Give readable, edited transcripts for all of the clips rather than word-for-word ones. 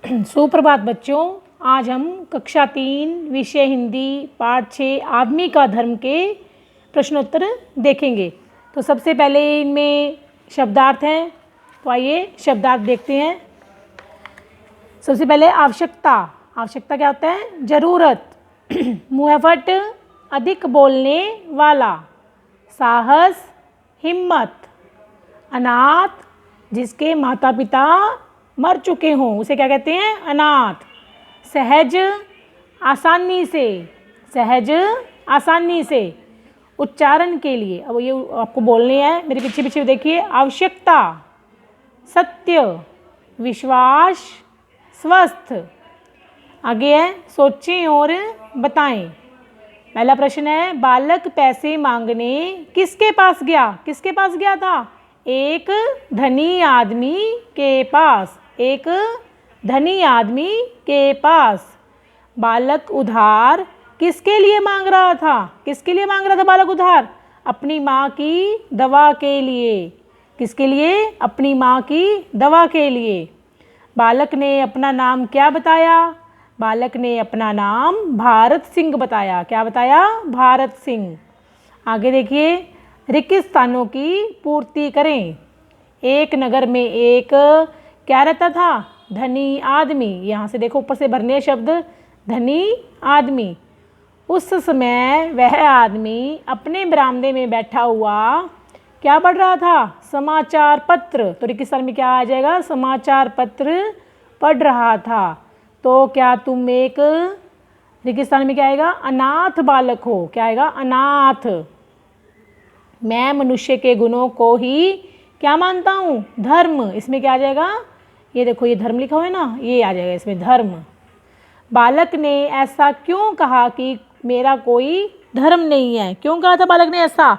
सुप्रभात बच्चों। आज हम कक्षा 3 विषय हिंदी पाठ 6 आदमी का धर्म के प्रश्नोत्तर देखेंगे। तो सबसे पहले इनमें शब्दार्थ हैं, तो आइए शब्दार्थ देखते हैं। सबसे पहले आवश्यकता। आवश्यकता क्या होता है? ज़रूरत। मुहफट, अधिक बोलने वाला। साहस, हिम्मत। अनाथ, जिसके माता पिता मर चुके हों उसे क्या कहते हैं? अनाथ। सहज, आसानी से। सहज, आसानी से। उच्चारण के लिए अब ये आपको बोलने हैं, मेरे पीछे पीछे देखिए। आवश्यकता, सत्य, विश्वास, स्वस्थ। आगे है सोचें और बताएं। पहला प्रश्न है, बालक पैसे मांगने किसके पास गया? किसके पास गया था? एक धनी आदमी के पास। एक धनी आदमी के पास। बालक उधार किसके लिए मांग रहा था? किसके लिए मांग रहा था बालक उधार? अपनी माँ की दवा के लिए। किसके लिए? अपनी माँ की दवा के लिए। बालक ने अपना नाम क्या बताया? बालक ने अपना नाम भारत सिंह बताया। क्या बताया? भारत सिंह। आगे देखिए, रिक्त स्थानों की पूर्ति करें। एक नगर में एक क्या रहता था? धनी आदमी। यहाँ से देखो ऊपर से भरने शब्द, धनी आदमी। उस समय वह आदमी अपने बरामदे में बैठा हुआ क्या पढ़ रहा था? समाचार पत्र। तो रिक्त स्थान में क्या आ जाएगा? समाचार पत्र पढ़ रहा था। तो क्या तुम एक रिक्त स्थान में क्या आएगा? अनाथ बालक हो। क्या आएगा? अनाथ। मैं मनुष्य के गुणों को ही क्या मानता हूँ? धर्म। इसमें क्या आ जाएगा? ये देखो, ये धर्म लिखा हुआ है ना, ये आ जाएगा इसमें धर्म। बालक ने ऐसा क्यों कहा कि मेरा कोई धर्म नहीं है? क्यों कहा था बालक ने ऐसा?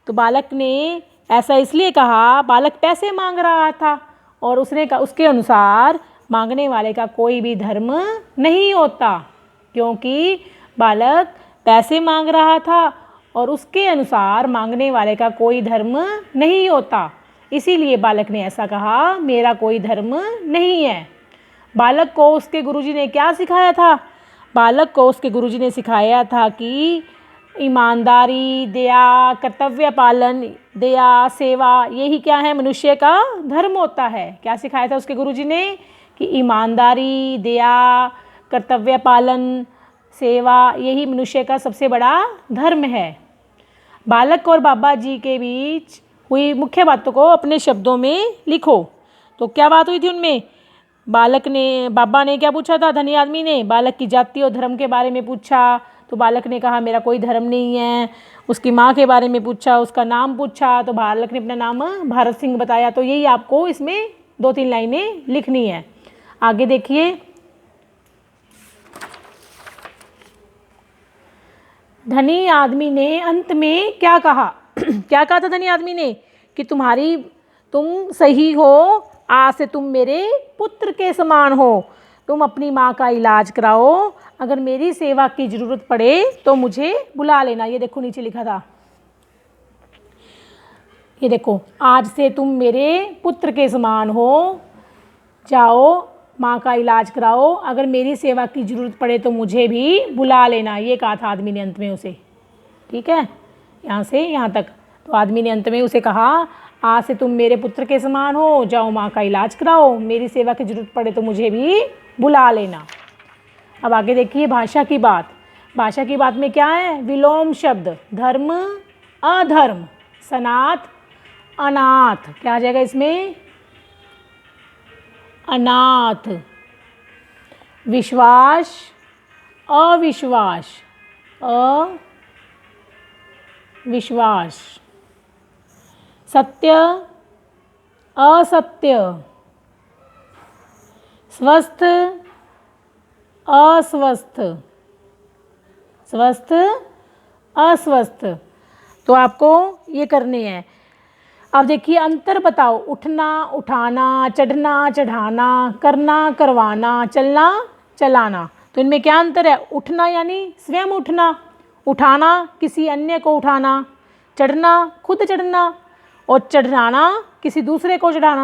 तो बालक ने ऐसा इसलिए कहा, बालक पैसे मांग रहा था और उसने कहा, उसके अनुसार मांगने वाले का कोई भी धर्म नहीं होता। क्योंकि बालक पैसे मांग रहा था और उसके अनुसार मांगने वाले का कोई धर्म नहीं होता, इसीलिए बालक ने ऐसा कहा, मेरा कोई धर्म नहीं है। बालक को उसके गुरुजी ने क्या सिखाया था? बालक को उसके गुरुजी ने सिखाया था कि ईमानदारी, दया, कर्तव्य पालन, दया, सेवा, यही क्या है? मनुष्य का धर्म होता है। क्या सिखाया था उसके गुरुजी ने? कि ईमानदारी, दया, कर्तव्य पालन, सेवा, यही मनुष्य का सबसे बड़ा धर्म है। बालक और बाबा जी के बीच हुई मुख्य बातों को अपने शब्दों में लिखो। तो क्या बात हुई थी उनमें? बाबा ने क्या पूछा था? धनी आदमी ने बालक की जाति और धर्म के बारे में पूछा। तो बालक ने कहा, मेरा कोई धर्म नहीं है। उसकी माँ के बारे में पूछा, उसका नाम पूछा, तो बालक ने अपना नाम भारत सिंह बताया। तो यही आपको इसमें 2-3 लाइनें लिखनी है। आगे देखिए, धनी आदमी ने अंत में क्या कहा? क्या कहा था धनी आदमी ने? कि तुम सही हो, आज से तुम मेरे पुत्र के समान हो। तुम अपनी माँ का इलाज कराओ, अगर मेरी सेवा की ज़रूरत पड़े तो मुझे बुला लेना। ये देखो नीचे लिखा था, ये देखो, आज से तुम मेरे पुत्र के समान हो, जाओ माँ का इलाज कराओ, अगर मेरी सेवा की ज़रूरत पड़े तो मुझे भी बुला लेना। ये कहा था आदमी ने अंत में उसे। ठीक है, यहाँ से यहाँ तक। तो आदमी ने अंत में उसे कहा, आज से तुम मेरे पुत्र के समान हो, जाओ माँ का इलाज कराओ, मेरी सेवा की ज़रूरत पड़े तो मुझे भी बुला लेना। अब आगे देखिए, भाषा की बात। भाषा की बात में क्या है? विलोम शब्द, धर्म, अधर्म, सनात, अनाथ। क्या आ जाएगा इसमें? अनाथ। विश्वास, अविश्वास, अविश्वास। सत्य, असत्य। स्वस्थ, अस्वस्थ। स्वस्थ, अस्वस्थ। तो आपको ये करने हैं। अब देखिए, अंतर बताओ। उठना, उठाना, चढ़ना, चढ़ाना, करना, करवाना, चलना, चलाना। तो इनमें क्या अंतर है? उठना यानी स्वयं उठना, उठाना किसी अन्य को उठाना, चढ़ना खुद चढ़ना, और चढ़ाना किसी दूसरे को चढ़ाना।